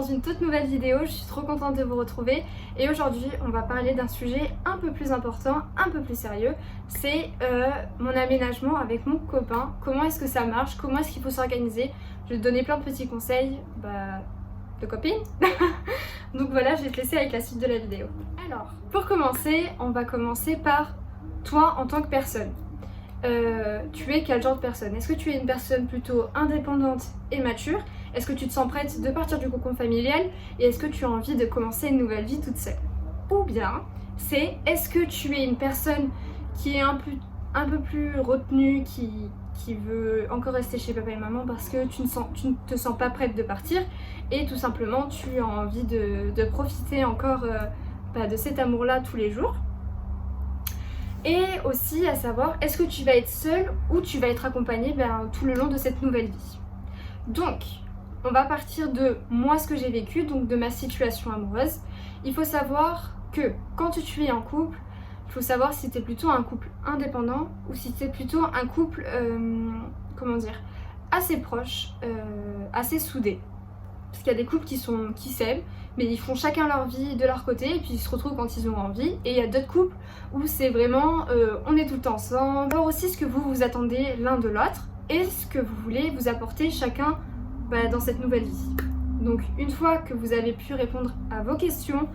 une toute nouvelle vidéo, je suis trop contente de vous retrouver et aujourd'hui on va parler d'un sujet un peu plus important, un peu plus sérieux, c'est mon aménagement avec mon copain, comment est-ce que ça marche, comment est-ce qu'il faut s'organiser. Je vais te donner plein de petits conseils de copine. Donc voilà, je vais te laisser avec la suite de la vidéo. Alors, pour commencer, on va commencer par toi en tant que personne. Tu es quel genre de personne? Est-ce que tu es une personne plutôt indépendante et mature? Est-ce que tu te sens prête de partir du cocon familial? Et est-ce que tu as envie de commencer une nouvelle vie toute seule? Ou bien, est-ce que tu es une personne qui est un peu plus retenue, qui veut encore rester chez papa et maman parce que tu ne te sens pas prête de partir et tout simplement tu as envie de profiter encore de cet amour-là tous les jours? Et aussi à savoir, est-ce que tu vas être seule ou tu vas être accompagnée tout le long de cette nouvelle vie. Donc, on va partir de moi, ce que j'ai vécu, donc de ma situation amoureuse. Il faut savoir que quand tu es en couple, il faut savoir si tu es plutôt un couple indépendant ou si tu es plutôt un couple, assez proche, assez soudé. Parce qu'il y a des couples qui s'aiment, mais ils font chacun leur vie de leur côté et puis ils se retrouvent quand ils ont envie. Et il y a d'autres couples où c'est vraiment on est tout le temps ensemble. Alors aussi ce que vous attendez l'un de l'autre et ce que vous voulez vous apporter chacun dans cette nouvelle vie. Donc une fois que vous avez pu répondre à vos questions,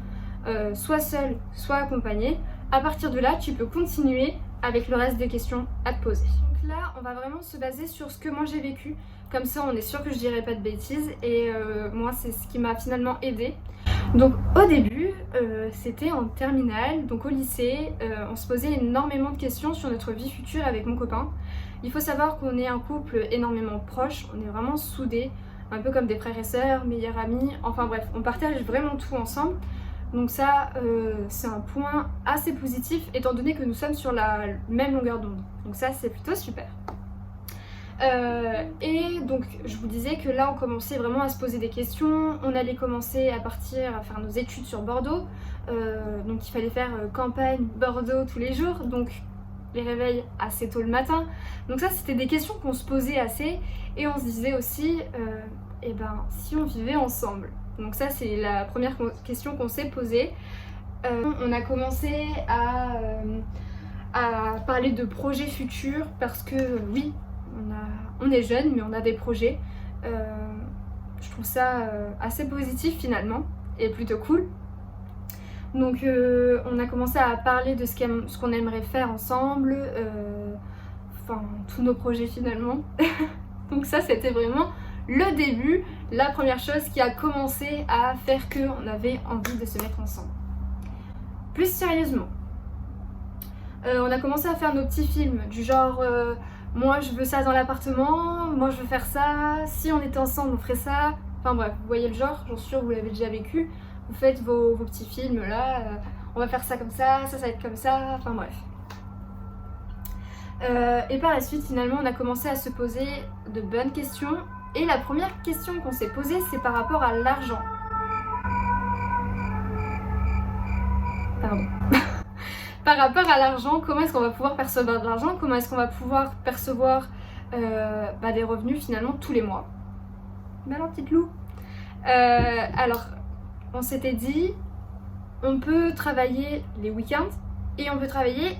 soit seul, soit accompagné, à partir de là tu peux continuer avec le reste des questions à te poser. Donc là on va vraiment se baser sur ce que moi j'ai vécu. Comme ça, on est sûr que je dirai pas de bêtises et moi, c'est ce qui m'a finalement aidée. Donc au début, c'était en terminale, donc au lycée, on se posait énormément de questions sur notre vie future avec mon copain. Il faut savoir qu'on est un couple énormément proche, on est vraiment soudés, un peu comme des frères et sœurs, meilleurs amis, enfin bref, on partage vraiment tout ensemble. Donc ça, c'est un point assez positif étant donné que nous sommes sur la même longueur d'onde. Donc ça, c'est plutôt super. Et donc je vous disais que là on commençait vraiment à se poser des questions, on allait commencer à partir à faire nos études sur Bordeaux, donc il fallait faire campagne Bordeaux tous les jours, donc les réveils assez tôt le matin, donc ça c'était des questions qu'on se posait assez et on se disait aussi si on vivait ensemble. Donc ça c'est la première question qu'on s'est posée. On a commencé à parler de projets futurs parce que oui, on est jeune mais on a des projets. Je trouve ça assez positif finalement et plutôt cool. Donc on a commencé à parler de ce qu'on aimerait faire ensemble, tous nos projets finalement. Donc ça c'était vraiment le début, la première chose qui a commencé à faire qu'on avait envie de se mettre ensemble. Plus sérieusement, on a commencé à faire nos petits films du genre moi je veux ça dans l'appartement, moi je veux faire ça, si on était ensemble on ferait ça. Enfin bref, vous voyez le genre, j'en suis sûre que vous l'avez déjà vécu. Vous faites vos petits films là, on va faire ça comme ça va être comme ça, enfin bref. Et par la suite finalement on a commencé à se poser de bonnes questions. Et la première question qu'on s'est posée c'est par rapport à l'argent. Pardon. Par rapport à l'argent, comment est-ce qu'on va pouvoir percevoir de l'argent, comment est-ce qu'on va pouvoir percevoir des revenus finalement tous les mois. Alors petite Lou. Alors on s'était dit on peut travailler les week-ends et on peut travailler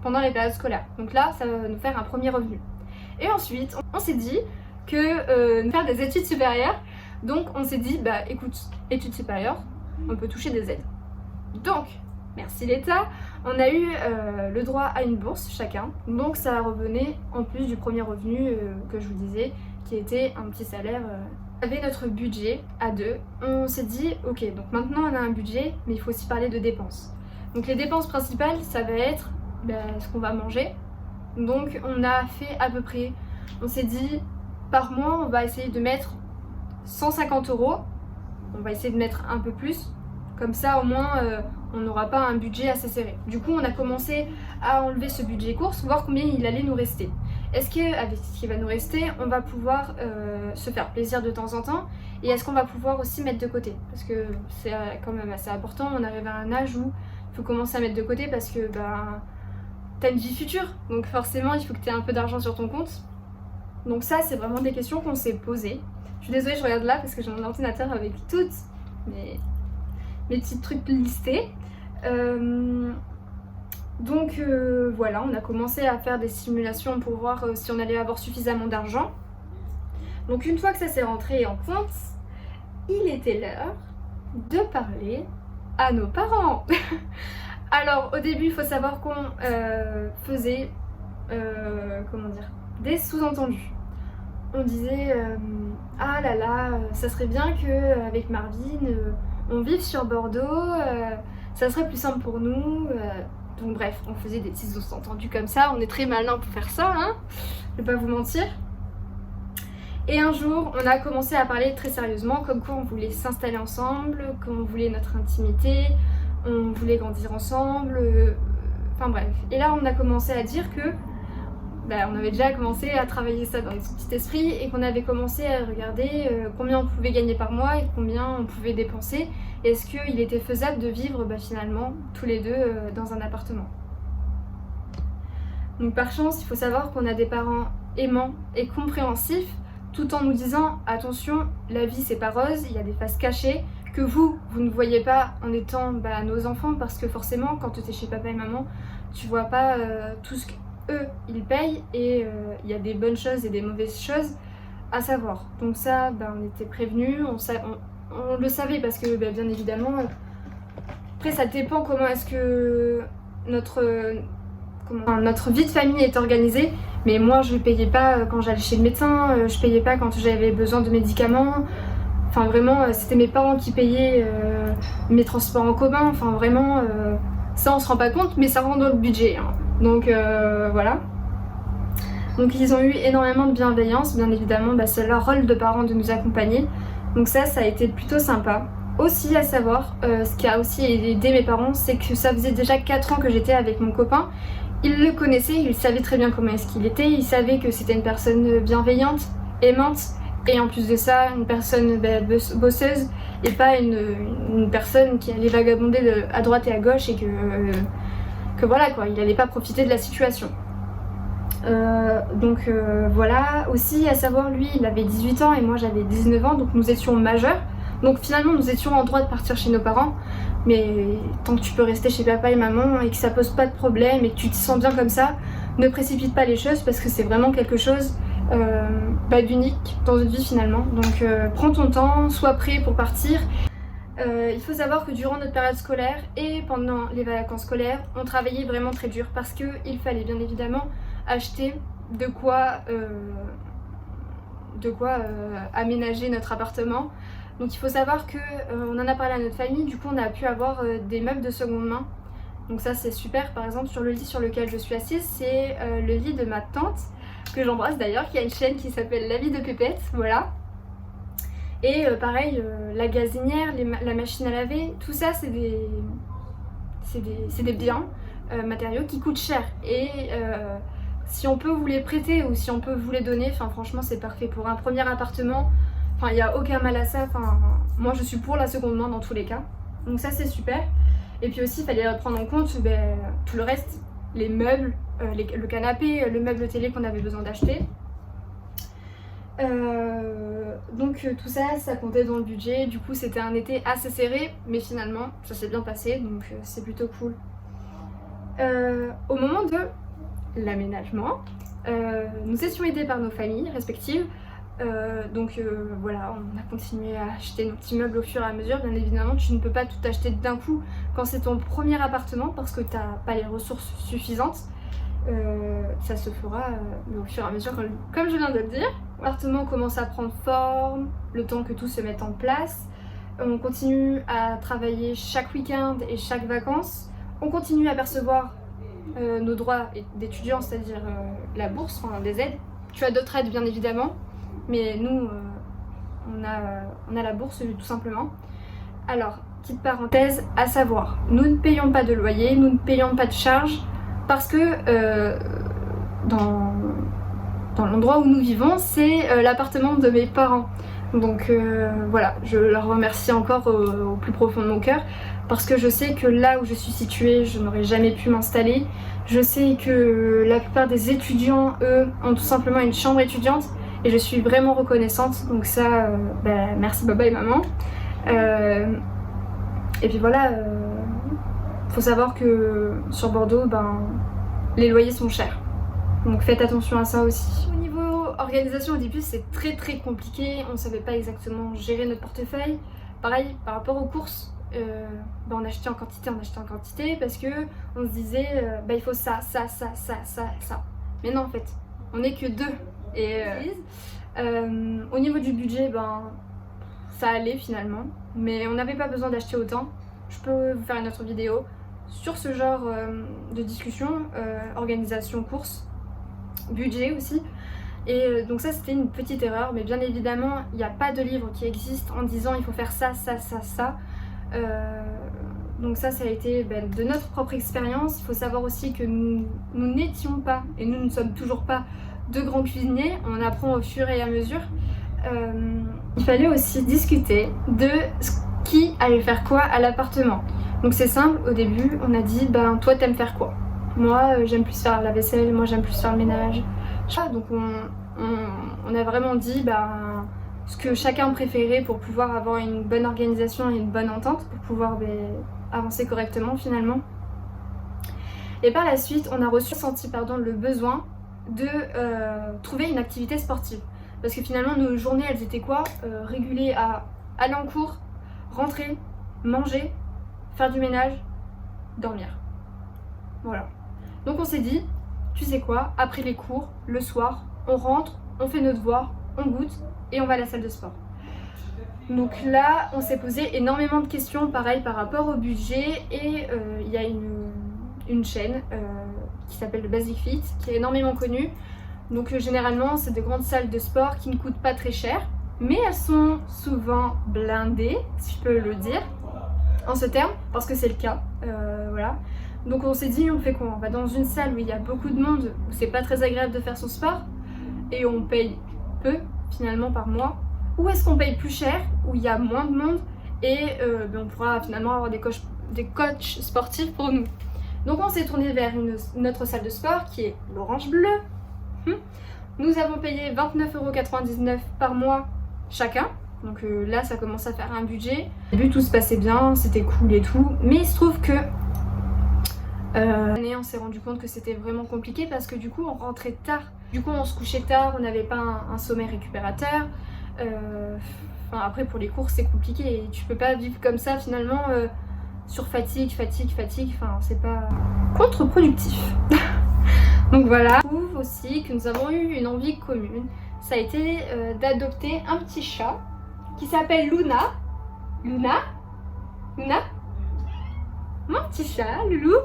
pendant les périodes scolaires. Donc là ça va nous faire un premier revenu. Et ensuite on s'est dit que faire des études supérieures, donc on s'est dit écoute, études supérieures, on peut toucher des aides. Donc merci l'État, on a eu le droit à une bourse chacun, donc ça revenait en plus du premier revenu que je vous disais, qui était un petit salaire. On avait notre budget à deux, on s'est dit ok, donc maintenant on a un budget, mais il faut aussi parler de dépenses. Donc les dépenses principales, ça va être ce qu'on va manger. Donc on a fait à peu près, on s'est dit par mois on va essayer de mettre 150 €, on va essayer de mettre un peu plus. Comme ça au moins on n'aura pas un budget assez serré. Du coup on a commencé à enlever ce budget course, voir combien il allait nous rester. Est-ce qu'avec ce qui va nous rester, on va pouvoir se faire plaisir de temps en temps? Et est-ce qu'on va pouvoir aussi mettre de côté? Parce que c'est quand même assez important, on arrive à un âge où il faut commencer à mettre de côté parce que t'as une vie future. Donc forcément il faut que tu aies un peu d'argent sur ton compte. Donc ça c'est vraiment des questions qu'on s'est posées. Je suis désolée, je regarde là parce que j'ai mon ordinateur avec toutes mes petits trucs listés. Donc voilà, on a commencé à faire des simulations pour voir si on allait avoir suffisamment d'argent. Donc une fois que ça s'est rentré en compte, il était l'heure de parler à nos parents. Alors au début, il faut savoir qu'on faisait comment dire, des sous-entendus. On disait ah là là, ça serait bien que avec Marvin, on vive sur Bordeaux, ça serait plus simple pour nous. Donc bref, on faisait des petits sous-entendus comme ça. On est très malins pour faire ça, hein, je vais pas vous mentir. Et un jour, on a commencé à parler très sérieusement, comme quoi on voulait s'installer ensemble, qu'on voulait notre intimité, on voulait grandir ensemble, enfin bref. Et là, on a commencé à dire que on avait déjà commencé à travailler ça dans son petit esprit et qu'on avait commencé à regarder combien on pouvait gagner par mois et combien on pouvait dépenser. Est-ce qu'il était faisable de vivre finalement tous les deux dans un appartement. Donc par chance, il faut savoir qu'on a des parents aimants et compréhensifs, tout en nous disant attention, la vie c'est pas rose, il y a des faces cachées que vous ne voyez pas en étant nos enfants, parce que forcément quand tu es chez papa et maman, tu vois pas tout ce qu'eux ils payent, et il y a des bonnes choses et des mauvaises choses à savoir. Donc ça, on était prévenus, on le savait, parce que bien évidemment, après ça dépend comment est-ce que notre vie de famille est organisée. Mais moi je payais pas quand j'allais chez le médecin, je payais pas quand j'avais besoin de médicaments. Enfin vraiment, c'était mes parents qui payaient mes transports en commun. Enfin vraiment, ça on se rend pas compte, mais ça rentre dans le budget, hein. Donc voilà. Donc ils ont eu énormément de bienveillance, bien évidemment, c'est leur rôle de parents de nous accompagner. Donc ça a été plutôt sympa. Aussi à savoir, ce qui a aussi aidé mes parents, c'est que ça faisait déjà 4 ans que j'étais avec mon copain. Ils le connaissaient, ils savaient très bien comment est-ce qu'il était, ils savaient que c'était une personne bienveillante, aimante, et en plus de ça, une personne bosseuse, et pas une personne qui allait vagabonder à droite et à gauche, et que voilà quoi, il allait pas profiter de la situation. Donc voilà, aussi à savoir, lui il avait 18 ans et moi j'avais 19 ans, donc nous étions majeurs. Donc finalement nous étions en droit de partir chez nos parents, mais tant que tu peux rester chez papa et maman et que ça pose pas de problème et que tu te sens bien comme ça, ne précipite pas les choses, parce que c'est vraiment quelque chose d'unique dans une vie finalement. Donc prends ton temps, sois prêt pour partir. Il faut savoir que durant notre période scolaire et pendant les vacances scolaires, on travaillait vraiment très dur, parce qu'il fallait bien évidemment acheter de quoi aménager notre appartement. Donc il faut savoir que on en a parlé à notre famille, du coup on a pu avoir des meubles de seconde main. Donc ça c'est super. Par exemple, sur le lit sur lequel je suis assise, c'est le lit de ma tante, que j'embrasse d'ailleurs, qui a une chaîne qui s'appelle La Vie de Pépette, voilà. Et pareil, la gazinière, la machine à laver, tout ça c'est des biens matériaux qui coûtent cher. Et si on peut vous les prêter ou si on peut vous les donner, franchement c'est parfait pour un premier appartement. Il n'y a aucun mal à ça. Moi je suis pour la seconde main dans tous les cas. Donc ça c'est super. Et puis aussi il fallait prendre en compte tout le reste, les meubles, le canapé, le meuble télé qu'on avait besoin d'acheter. Donc tout ça, ça comptait dans le budget. Du coup c'était un été assez serré, mais finalement ça s'est bien passé, donc c'est plutôt cool. Au moment de l'aménagement, nous étions aidés par nos familles respectives. Voilà, on a continué à acheter nos petits meubles au fur et à mesure. Bien évidemment, tu ne peux pas tout acheter d'un coup quand c'est ton premier appartement, parce que tu n'as pas les ressources suffisantes. Ça se fera au fur et à mesure, comme je viens de le dire. L'appartement commence à prendre forme, le temps que tout se mette en place. On continue à travailler chaque week-end et chaque vacances. On continue à percevoir nos droits d'étudiants, c'est-à-dire la bourse, des aides. Tu as d'autres aides bien évidemment, mais nous on a la bourse tout simplement. Alors, petite parenthèse, à savoir, nous ne payons pas de loyer, nous ne payons pas de charges, parce que dans l'endroit où nous vivons, c'est l'appartement de mes parents. Donc voilà, je leur remercie encore au plus profond de mon cœur, parce que je sais que là où je suis située, je n'aurais jamais pu m'installer. Je sais que la plupart des étudiants, eux, ont tout simplement une chambre étudiante, et je suis vraiment reconnaissante. Donc ça, merci papa et maman. Et puis voilà, faut savoir que sur Bordeaux, les loyers sont chers. Donc faites attention à ça aussi. Au niveau organisation, au début c'est très compliqué, on savait pas exactement gérer notre portefeuille. Pareil, par rapport aux courses, on achetait en quantité parce que on se disait il faut ça. Mais non en fait, on n'est que deux. Et au niveau du budget, ça allait finalement, mais on n'avait pas besoin d'acheter autant. Je peux vous faire une autre vidéo sur ce genre de discussion, organisation, course, budget aussi. Et donc ça c'était une petite erreur, mais bien évidemment il n'y a pas de livre qui existe en disant il faut faire ça. Donc ça a été de notre propre expérience. Il faut savoir aussi que nous n'étions pas, et nous ne sommes toujours pas, de grands cuisiniers. On apprend au fur et à mesure. Il fallait aussi discuter de qui allait faire quoi à l'appartement. Donc c'est simple, au début on a dit toi t'aimes faire quoi? Moi j'aime plus faire la vaisselle, moi j'aime plus faire le ménage. Donc on a vraiment dit ce que chacun préférait pour pouvoir avoir une bonne organisation et une bonne entente, pour pouvoir avancer correctement finalement. Et par la suite on a ressenti le besoin de trouver une activité sportive. Parce que finalement nos journées elles étaient quoi? Régulées à aller en cours, rentrer, manger, faire du ménage, dormir. Voilà. Donc on s'est dit, tu sais quoi, après les cours, le soir, on rentre, on fait nos devoirs, on goûte et on va à la salle de sport. Donc là, on s'est posé énormément de questions, pareil par rapport au budget, et il y a une chaîne qui s'appelle le Basic Fit, qui est énormément connue. Donc généralement, c'est de grandes salles de sport qui ne coûtent pas très cher, mais elles sont souvent blindées, si je peux le dire, en ce terme, parce que c'est le cas, voilà. Donc on s'est dit, on fait quoi? On va dans une salle où il y a beaucoup de monde, où c'est pas très agréable de faire son sport, et on paye peu, finalement, par mois. Ou est-ce qu'on paye plus cher, où il y a moins de monde, et on pourra finalement avoir des coachs sportifs pour nous. Donc on s'est tourné vers notre salle de sport, qui est l'Orange Bleu. Nous avons payé 29,99 € par mois chacun. Donc là ça commence à faire un budget. Au début tout se passait bien, c'était cool et tout. Mais il se trouve que on s'est rendu compte que c'était vraiment compliqué parce que du coup on rentrait tard. Du coup on se couchait tard, on n'avait pas un sommeil récupérateur. Après pour les cours c'est compliqué et tu peux pas vivre comme ça finalement sur fatigue. Enfin c'est pas contre-productif. Donc voilà. Je trouve aussi que nous avons eu une envie commune. Ça a été d'adopter un petit chat qui s'appelle Luna. Luna, mon petit chat, Loulou.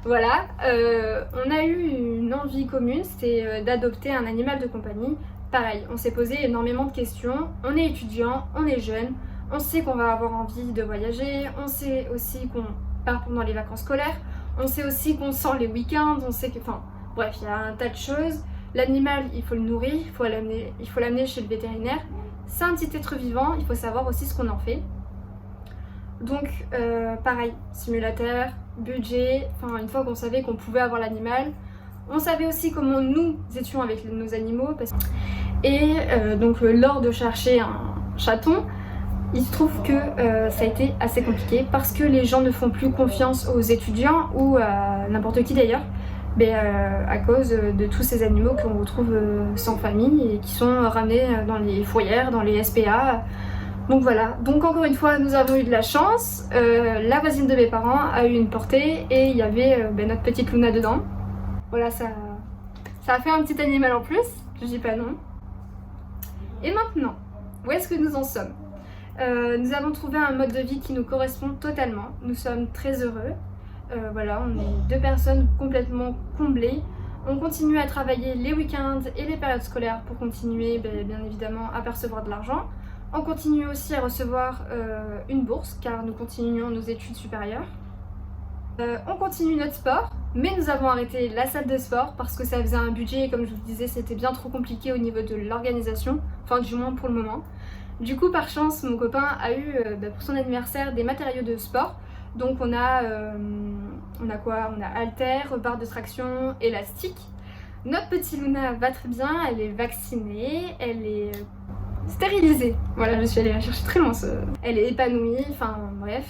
Voilà, on a eu une envie commune, c'était d'adopter un animal de compagnie. Pareil, on s'est posé énormément de questions. On est étudiant, on est jeune, on sait qu'on va avoir envie de voyager, on sait aussi qu'on part pendant les vacances scolaires, on sait aussi qu'on sort les week-ends, on sait que... Enfin, bref, il y a un tas de choses. L'animal, il faut le nourrir, il faut l'amener chez le vétérinaire. C'est un petit être vivant, il faut savoir aussi ce qu'on en fait. Donc pareil, simulateur, budget, enfin une fois qu'on savait qu'on pouvait avoir l'animal, on savait aussi comment nous étions avec nos animaux. Donc lors de chercher un chaton, il se trouve que ça a été assez compliqué parce que les gens ne font plus confiance aux étudiants ou à n'importe qui d'ailleurs, à cause de tous ces animaux qu'on retrouve sans famille et qui sont ramenés dans les fourrières, dans les SPA. Donc voilà, donc encore une fois nous avons eu de la chance, la voisine de mes parents a eu une portée et il y avait notre petite Luna dedans. Voilà, ça a fait un petit animal en plus, je dis pas non. Et maintenant, où est-ce que nous en sommes? Nous avons trouvé un mode de vie qui nous correspond totalement, nous sommes très heureux. Voilà, on est deux personnes complètement comblées. On continue à travailler les week-ends et les périodes scolaires pour continuer bien évidemment à percevoir de l'argent. On continue aussi à recevoir une bourse car nous continuons nos études supérieures. On continue notre sport, mais nous avons arrêté la salle de sport parce que ça faisait un budget et comme je vous disais c'était bien trop compliqué au niveau de l'organisation, enfin du moins pour le moment. Du coup par chance mon copain a eu pour son anniversaire des matériaux de sport. Donc on a quoi? On a haltères, barre de traction, élastique. Notre petite Luna va très bien, elle est vaccinée, elle est stérilisée. Voilà, je suis allée la chercher très loin. Elle est épanouie, enfin bref.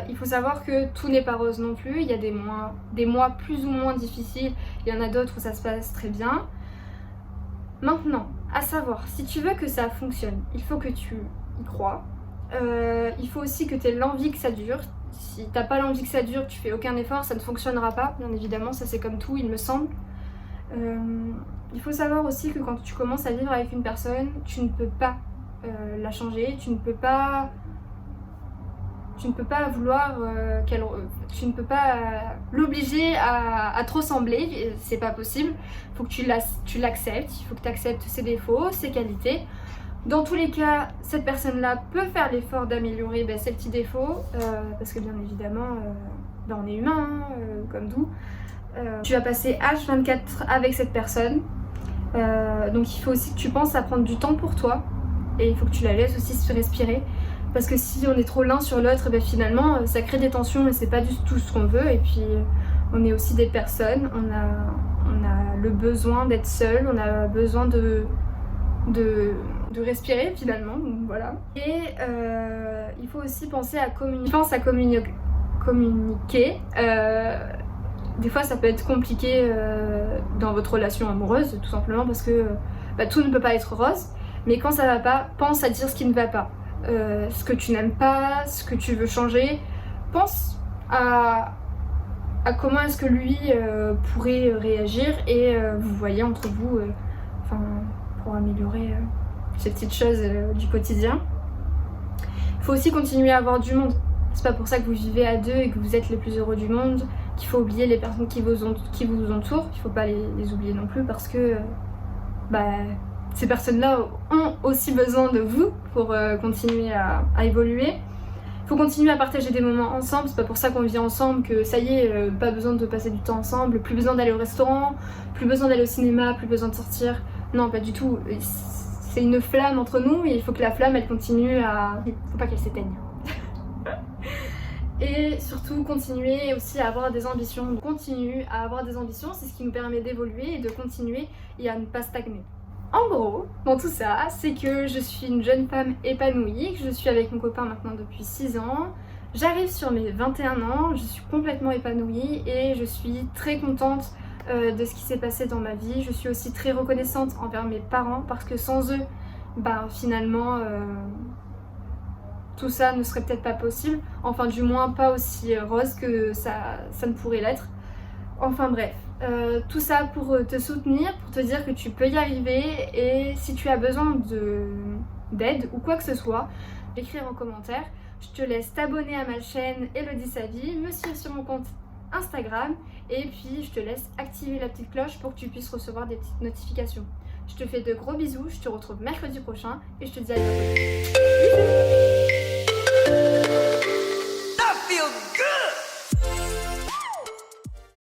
Il faut savoir que tout n'est pas rose non plus, il y a des mois plus ou moins difficiles, il y en a d'autres où ça se passe très bien. Maintenant, à savoir, si tu veux que ça fonctionne, il faut que tu y crois. Il faut aussi que tu aies l'envie que ça dure. Si t'as pas l'envie que ça dure, tu fais aucun effort, ça ne fonctionnera pas, bien évidemment, ça c'est comme tout, il me semble. Il faut savoir aussi que quand tu commences à vivre avec une personne, tu ne peux pas la changer, tu ne peux pas vouloir tu ne peux pas l'obliger à te ressembler, c'est pas possible. Il faut que tu l'acceptes, il faut que tu acceptes ses défauts, ses qualités. Dans tous les cas, cette personne-là peut faire l'effort d'améliorer ses petits défauts, parce que bien évidemment, on est humain, comme nous. Tu vas passer H24 avec cette personne, donc il faut aussi que tu penses à prendre du temps pour toi, et il faut que tu la laisses aussi se respirer. Parce que si on est trop l'un sur l'autre, finalement ça crée des tensions et c'est pas du tout ce qu'on veut. Et puis on est aussi des personnes, on a le besoin d'être seul, on a besoin de respirer finalement, donc voilà. Et il faut aussi penser à communiquer. Pense à communiquer. Des fois ça peut être compliqué dans votre relation amoureuse, tout simplement parce que tout ne peut pas être rose. Mais quand ça va pas, pense à dire ce qui ne va pas. Ce que tu n'aimes pas, ce que tu veux changer, pense à comment est-ce que lui pourrait réagir et vous voyez entre vous pour améliorer ces petites choses du quotidien. Il faut aussi continuer à avoir du monde. C'est pas pour ça que vous vivez à deux et que vous êtes les plus heureux du monde qu'il faut oublier les personnes qui vous entourent. Il faut pas les oublier non plus parce que ces personnes-là ont aussi besoin de vous pour continuer à évoluer. Il faut continuer à partager des moments ensemble, c'est pas pour ça qu'on vit ensemble que ça y est, pas besoin de passer du temps ensemble, plus besoin d'aller au restaurant, plus besoin d'aller au cinéma, plus besoin de sortir. Non, pas du tout. C'est une flamme entre nous et il faut que la flamme elle continue à... Il faut pas qu'elle s'éteigne. Et surtout continuer aussi à avoir des ambitions. Continue à avoir des ambitions, c'est ce qui nous permet d'évoluer et de continuer et à ne pas stagner. En gros, dans tout ça, c'est que je suis une jeune femme épanouie, que je suis avec mon copain maintenant depuis 6 ans. J'arrive sur mes 21 ans, je suis complètement épanouie et je suis très contente de ce qui s'est passé dans ma vie. Je suis aussi très reconnaissante envers mes parents parce que sans eux, finalement, tout ça ne serait peut-être pas possible. Enfin, du moins pas aussi rose que ça ne pourrait l'être. Enfin bref. Tout ça pour te soutenir, pour te dire que tu peux y arriver et si tu as besoin d'aide ou quoi que ce soit, écrire en commentaire. Je te laisse t'abonner à ma chaîne Elodie Sa Vie, me suivre sur mon compte Instagram et puis je te laisse activer la petite cloche pour que tu puisses recevoir des petites notifications. Je te fais de gros bisous, je te retrouve mercredi prochain et je te dis à bientôt.